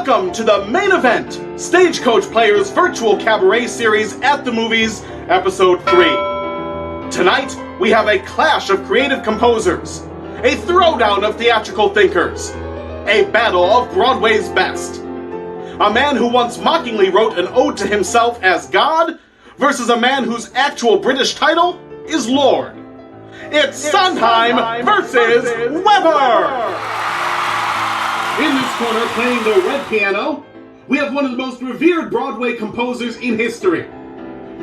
Welcome to the main event, Stagecoach Players Virtual Cabaret Series at the Movies, Episode 3. Tonight, we have a clash of creative composers, a throwdown of theatrical thinkers, a battle of Broadway's best. A man who once mockingly wrote an ode to himself as God versus a man whose actual British title is Lord. It's Sondheim versus Weber! In this corner, playing the red piano, we have one of the most revered Broadway composers in history.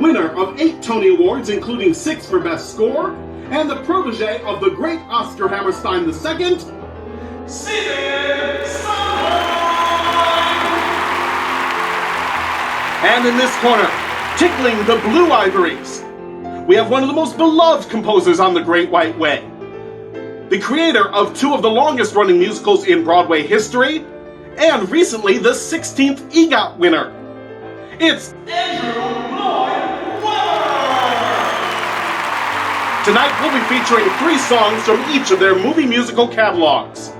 Winner of 8 Tony Awards, including 6 for Best Score, and the protege of the great Oscar Hammerstein II, Sondheim! And in this corner, tickling the blue ivories, we have one of the most beloved composers on the Great White Way. The creator of 2 of the longest-running musicals in Broadway history, and recently the 16th EGOT winner. It's Andrew Lloyd Webber! Tonight we'll be featuring 3 songs from each of their movie musical catalogs.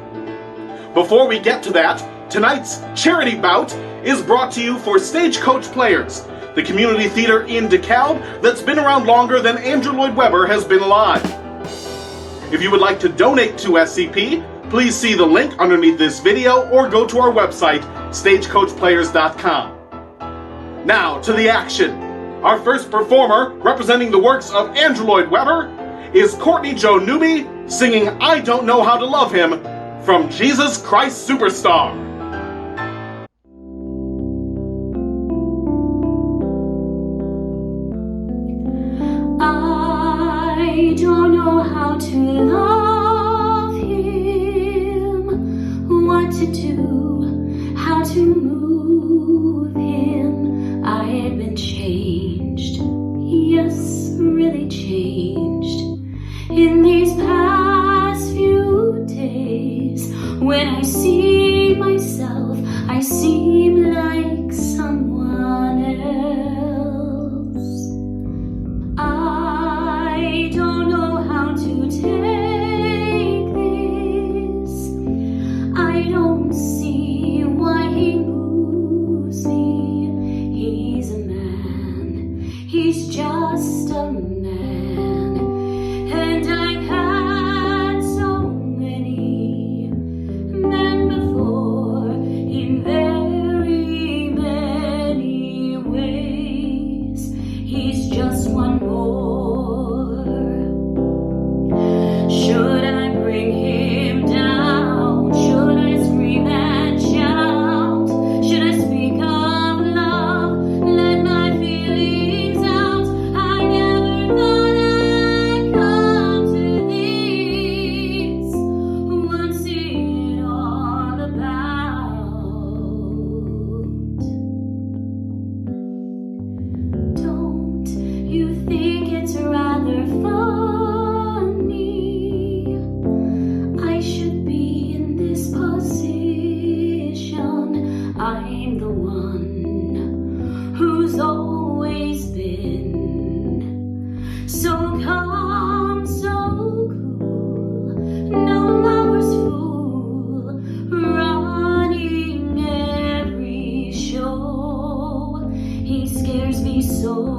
Before we get to that, tonight's charity bout is brought to you for Stagecoach Players, the community theater in DeKalb that's been around longer than Andrew Lloyd Webber has been alive. If you would like to donate to SCP, please see the link underneath this video or go to our website, stagecoachplayers.com. Now to the action. Our first performer, representing the works of Andrew Lloyd Webber, is Courtney Joe Newby, singing I Don't Know How to Love Him from Jesus Christ Superstar. I don't know how to love him, what to do, how to move him. I had been changed, yes, really changed in these past few days. When I see myself, I seem like someone else. I don't know how to take this. I don't see why he moves me. He's a man. He's just a man. And I've had so many men before in very many ways. He's just one more. Should I bring him down? Should I scream and shout? Should I speak of love? Let my feelings out. I never thought I'd come to this. What's it all about? Don't you think it's rather funny? I should be in this position. I'm the one who's always been so calm, so cool, no lover's fool, running every show. He scares me so.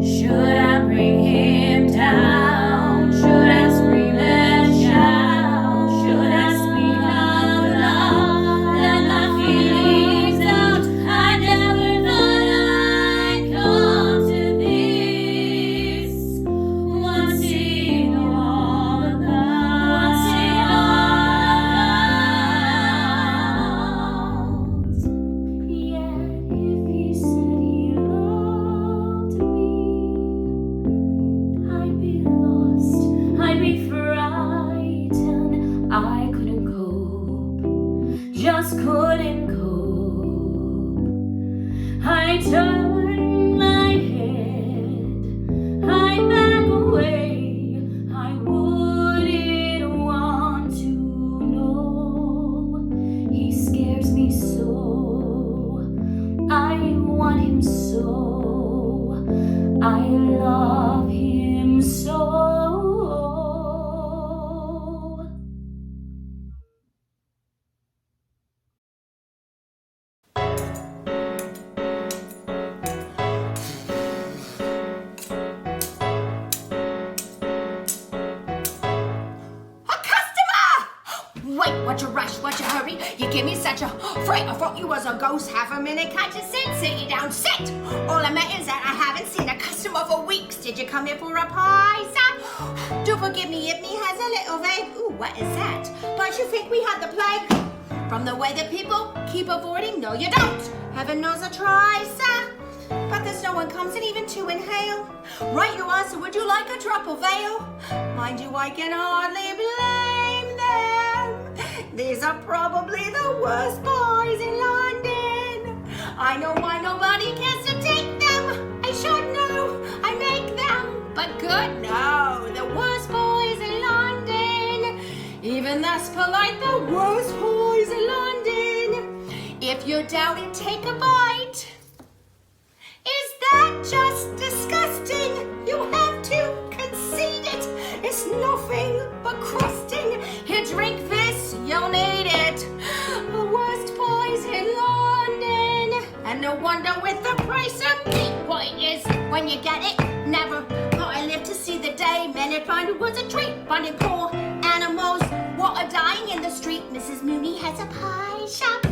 Should I bring him down? Should I scream and shout? Should I speak of love? Let my feelings out. I never thought I'd come to this. What's it all about? What's it all about? Yet if he said he loved me, I'd be lost, I'd be frightened. I couldn't cope, just couldn't cope. I turned my head, I back away. I wouldn't want to know. He scares me so. I want him so. I love him so. making me such a fright. I thought you was a ghost. Have a minute, can't you sit? Sit you down, sit. All I meant is that I haven't seen a customer for weeks. Did you come here for a pie, sir? Do forgive me if me has a little vague. Ooh, what is that? Don't you think we had the plague? From the way that people keep avoiding? No, you don't. Heaven knows I try, sir. But there's no one comes in even to inhale. Right you are, so would you like a drop of ale? Mind you, I can hardly blame them. These are probably the worst boys in London. I know why nobody cares to take them. I should know, I make them. But good, no, the worst boys in London. Even that's polite, the worst boys in London. If you doubt it, take a bite. Is that just disgusting? You have to concede it. It's nothing but crusting. Here, drink this, you'll need it. The worst boys in London. And no wonder with the price of meat, what it is when you get it. Never thought I lived to see the day. Mankind was a treat, finding poor animals what are dying in the street. Mrs. Mooney has a pie shop.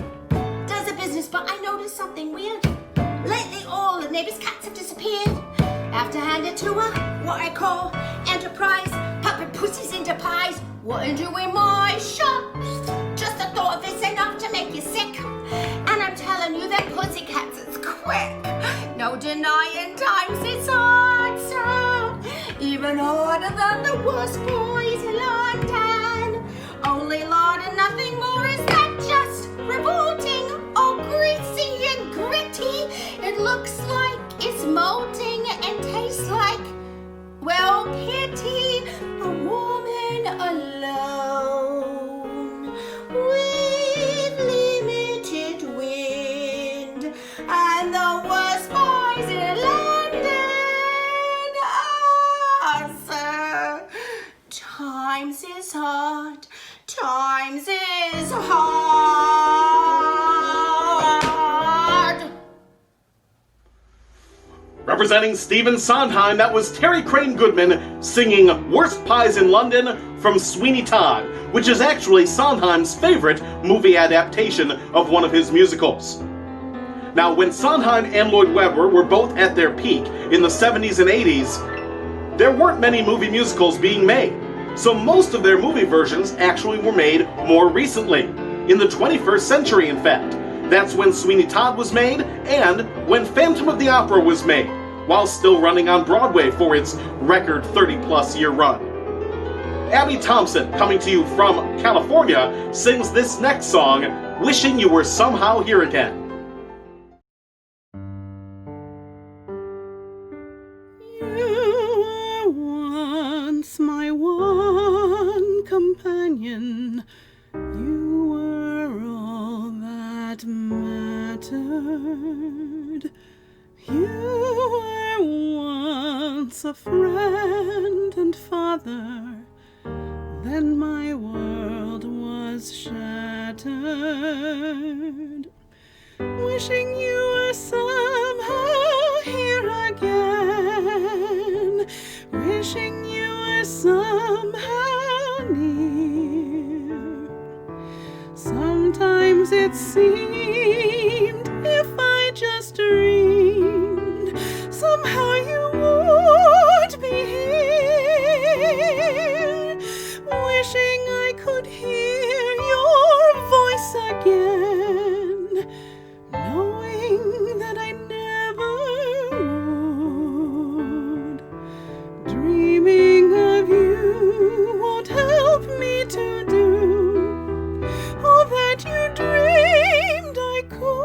Does a business, but I noticed something weird. Lately, all the neighbors' cats have disappeared. After handed to her, what I call enterprise, popping pussies into pies. What I do in my shop? Just the thought of it's enough to make you sick. And I'm telling you, them pussy cats is quick. No denying times it's hard, sir. Even harder than the worst boys in London. Only Lord and nothing more, is that just revolting? All greasy and gritty. It looks like it's molting and tastes like, well, pity. A woman alone with limited wind and the worst boys in London. Ah, sir, times is hard. Times is hard. Representing Stephen Sondheim, that was Terri Crain Goodman singing Worst Pies in London from Sweeney Todd, which is actually Sondheim's favorite movie adaptation of one of his musicals. Now, when Sondheim and Lloyd Webber were both at their peak in the 70s and 80s, there weren't many movie musicals being made. So most of their movie versions actually were made more recently, in the 21st century in fact. That's when Sweeney Todd was made, and when Phantom of the Opera was made, while still running on Broadway for its record 30-plus year run. Abbey Thompson, coming to you from California, sings this next song, Wishing You Were Somehow Here Again. My one companion, you were all that mattered. You were once a friend and father, then my world was shattered. Wishing you were somehow here again, wishing you were somehow near. Sometimes it seemed if I just dreamed, somehow you would be here. Wishing I could hear your voice again, knowing that I never would. Dreaming of you won't help me to do all that you dreamed I could.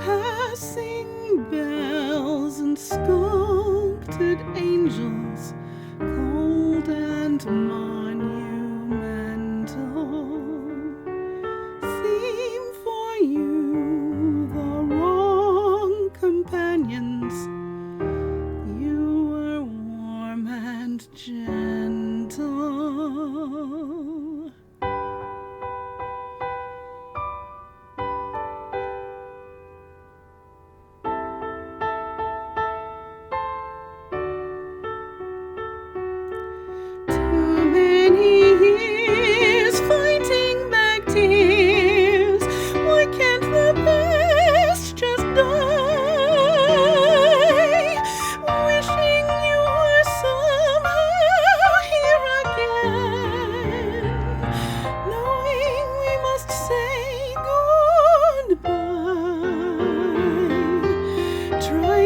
Passing bells and sculpted angels, cold and monumental, seem for you the wrong companions. You were warm and gentle. Too many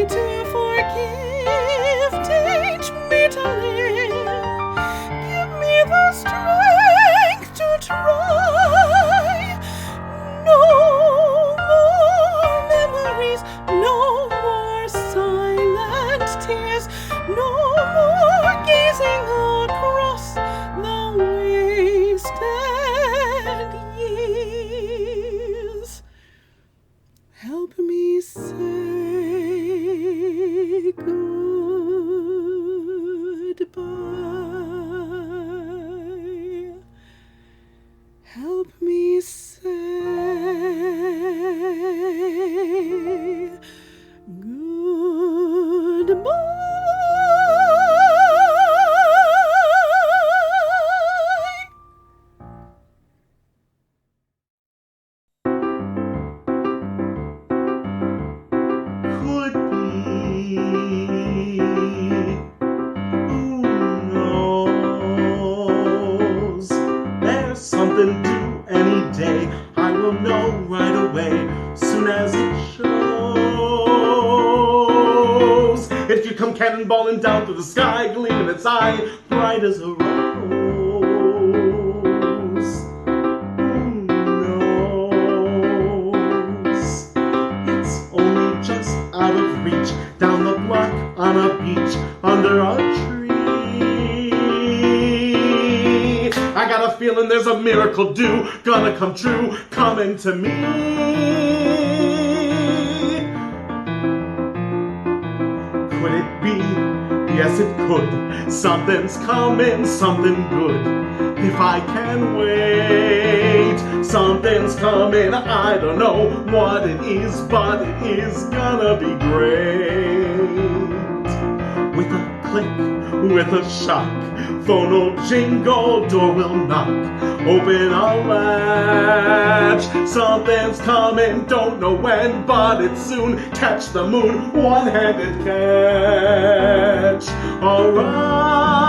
to forgive, teach me to live, give me the strength to try. No more memories, no more silent tears, no more gazing across the wasted years. Help me say goodbye. Help me say goodbye. Could be. Who knows? There's something due any day. I will know right away, soon as it shows. If you come cannonballing down through the sky, gleaming its eye, bright as a rose. Who knows? It's only just out of reach, down the block on a beach, under a tree. I got a feeling there's a miracle due, gonna come true, coming to me. Could it be? Yes, it could. Something's coming, something good. If I can wait, something's coming. I don't know what it is, but it is gonna be great. With a click, with a shock, phone will jingle, door will knock. Open a latch, something's coming, don't know when, but it's soon. Catch the moon, one-handed catch. Around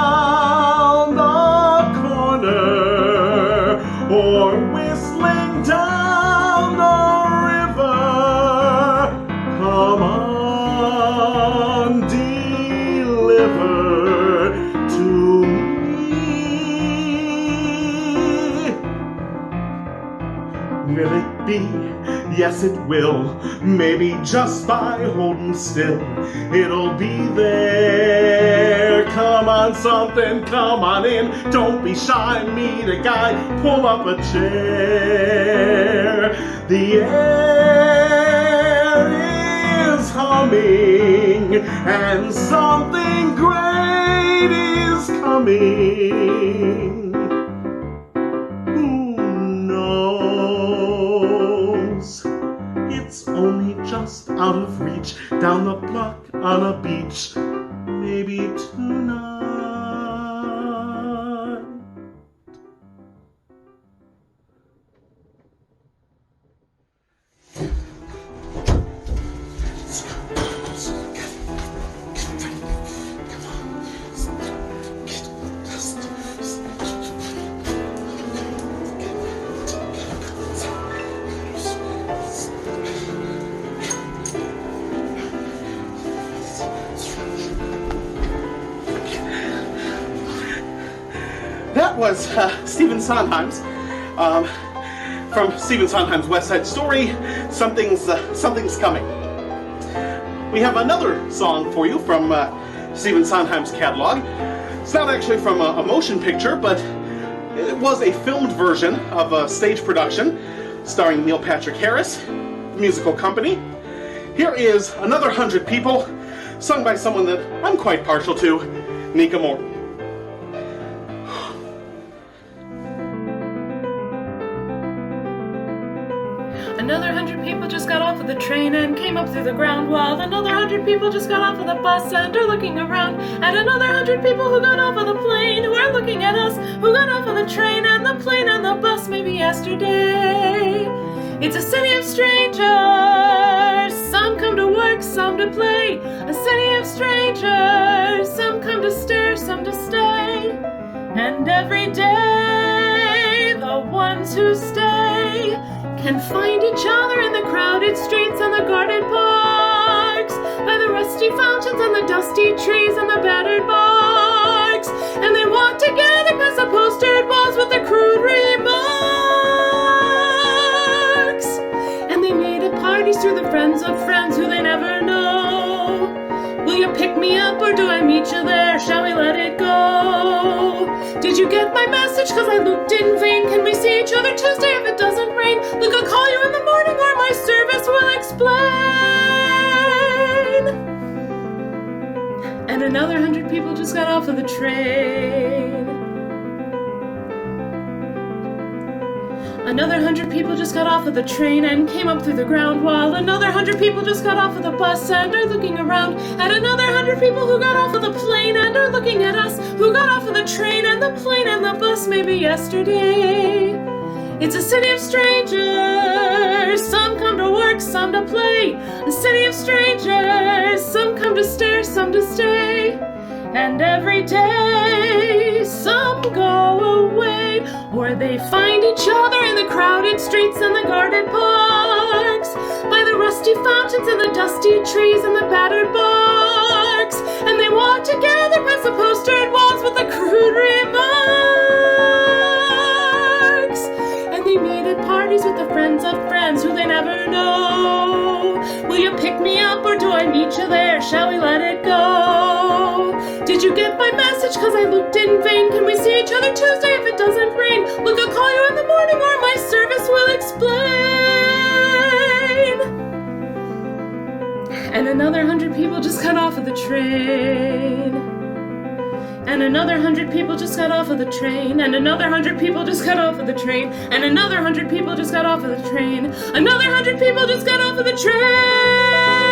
the corner, or whistling down the river. Come on, deliver to me. Will it be? Yes, it will. Maybe just by holding still, it'll be there. Come on, something, come on in. Don't be shy, meet a guy, pull up a chair. The air is humming, and something great is coming. Who knows? It's only just out of reach, down the block on a beach, maybe tonight. That was Stephen Sondheim's, from Stephen Sondheim's West Side Story, Something's Coming. We have another song for you from Stephen Sondheim's catalog. It's not actually from a motion picture, but it was a filmed version of a stage production starring Neil Patrick Harris, the musical company. Here is Another 100 People, sung by someone that I'm quite partial to, Nika Morton. Another 100 people just got off of the train and came up through the ground, while another 100 people just got off of the bus and are looking around. And another 100 people who got off of the plane who are looking at us, who got off of the train and the plane and the bus maybe yesterday. It's a city of strangers, some come to work, some to play. A city of strangers, some come to stare, some to stay. And every day, the ones who stay can find each other in the crowded streets and the guarded parks, by the rusty rusty fountains and the dusty trees and the battered barks. And they walked together past the postered walls with the crude remarks. And they made up parties through the friends of friends who they never know. Will you pick me up or do I meet you there? Shall we let it go? Did you get my message? Cause I looked in vain. Can we see each other Tuesday if it doesn't rain? Look, I'll call you in the morning or my service will explain. And another 100 people just got off of the train. Another 100 people just got off of the train and came up through the ground, while another 100 people just got off of the bus and are looking around at another 100 people who got off of the plane and are looking at us, who got off of the train and the plane and the bus maybe yesterday. It's a city of strangers, some come to work, some to play. A city of strangers, some come to stare, some to stay. And every day, some go away, or they find each other in the crowded streets and the guarded parks, by the rusty fountains and the dusty trees and the battered barks. And they walk together past the postered walls with the crude remarks. And they meet at parties with the friends of friends who they never know. Will you pick me up or do I meet you there? Shall we let it go? Did you get my message? Cause I looked in vain. Can we see each other Tuesday if it doesn't rain? Look, I'll call you in the morning or my service will explain. And another 100 people just got off of the train. And another 100 people just got off of the train. And another 100 people just got off of the train. And another 100 people just got off of the train. Another 100 people just got off of the train.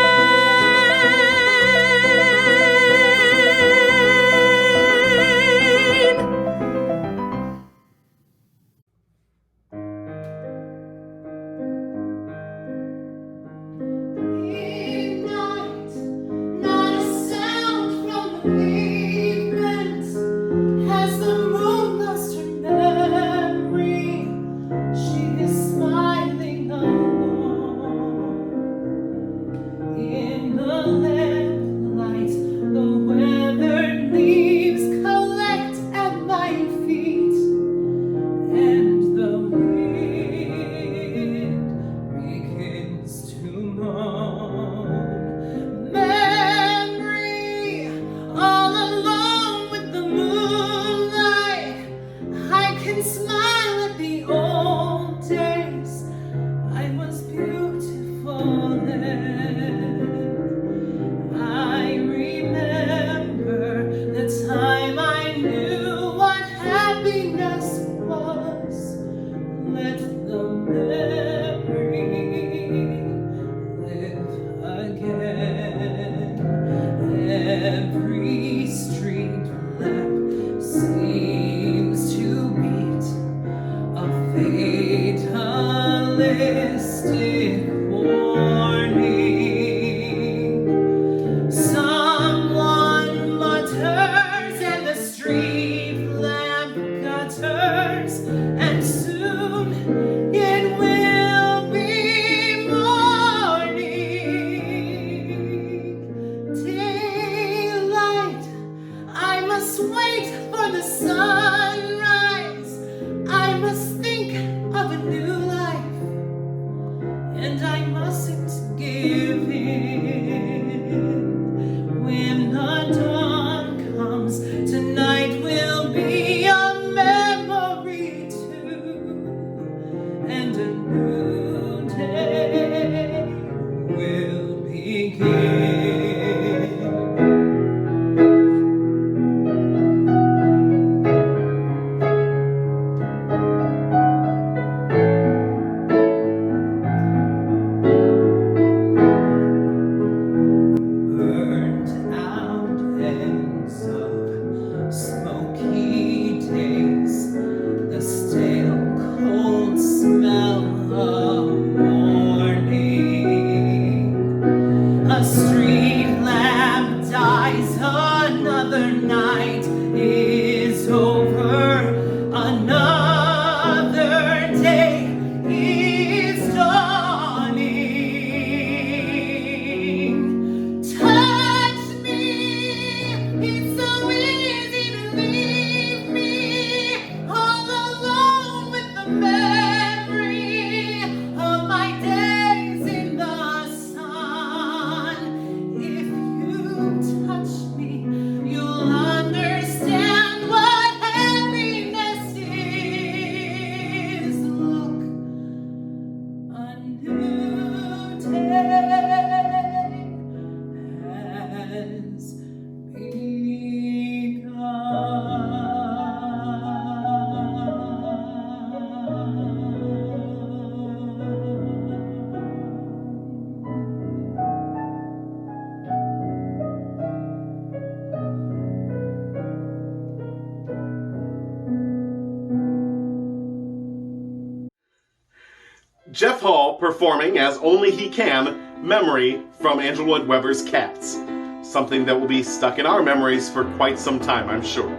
performing, as only he can, Memory from Andrew Lloyd Webber's Cats. Something that will be stuck in our memories for quite some time, I'm sure.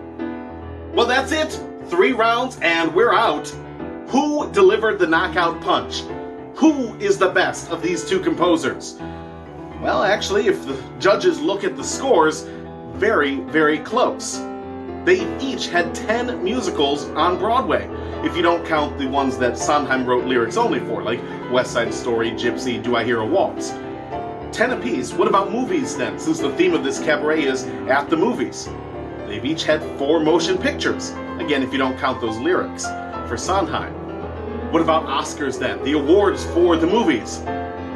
Well, that's it. 3 rounds and we're out. Who delivered the knockout punch? Who is the best of these 2 composers? Well, actually, if the judges look at the scores, very, very close. They each had 10 musicals on Broadway, if you don't count the ones that Sondheim wrote lyrics only for, like West Side Story, Gypsy, Do I Hear a Waltz? 10 apiece. What about movies then, since the theme of this cabaret is at the movies? They've each had 4 motion pictures, again if you don't count those lyrics, for Sondheim. What about Oscars then, the awards for the movies?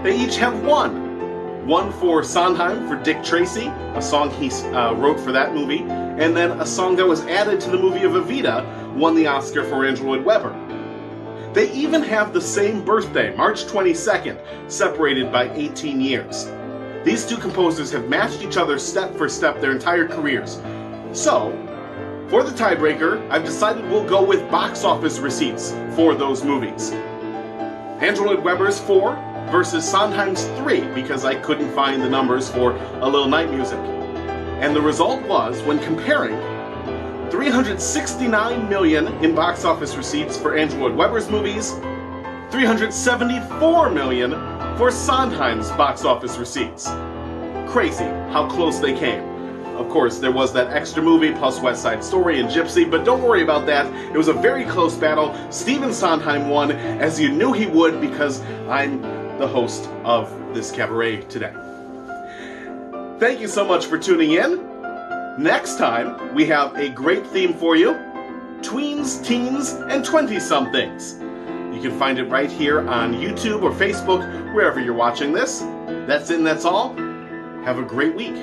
They each have 1. One for Sondheim for Dick Tracy, a song he wrote for that movie, and then a song that was added to the movie of Evita won the Oscar for Andrew Lloyd Webber. They even have the same birthday, March 22nd, separated by 18 years. These 2 composers have matched each other step for step their entire careers. So, for the tiebreaker, I've decided we'll go with box office receipts for those movies. Andrew Lloyd Webber's 4 versus Sondheim's 3, because I couldn't find the numbers for A Little Night Music. And the result was, when comparing, $369 million in box office receipts for Andrew Lloyd Webber's movies, $374 million for Sondheim's box office receipts. Crazy how close they came. Of course, there was that extra movie plus West Side Story and Gypsy, but don't worry about that. It was a very close battle. Stephen Sondheim won, as you knew he would, because I'm the host of this cabaret today. Thank you so much for tuning in. Next time, we have a great theme for you: tweens, teens, and 20-somethings. You can find it right here on YouTube or Facebook, wherever you're watching this. That's it and that's all. Have a great week.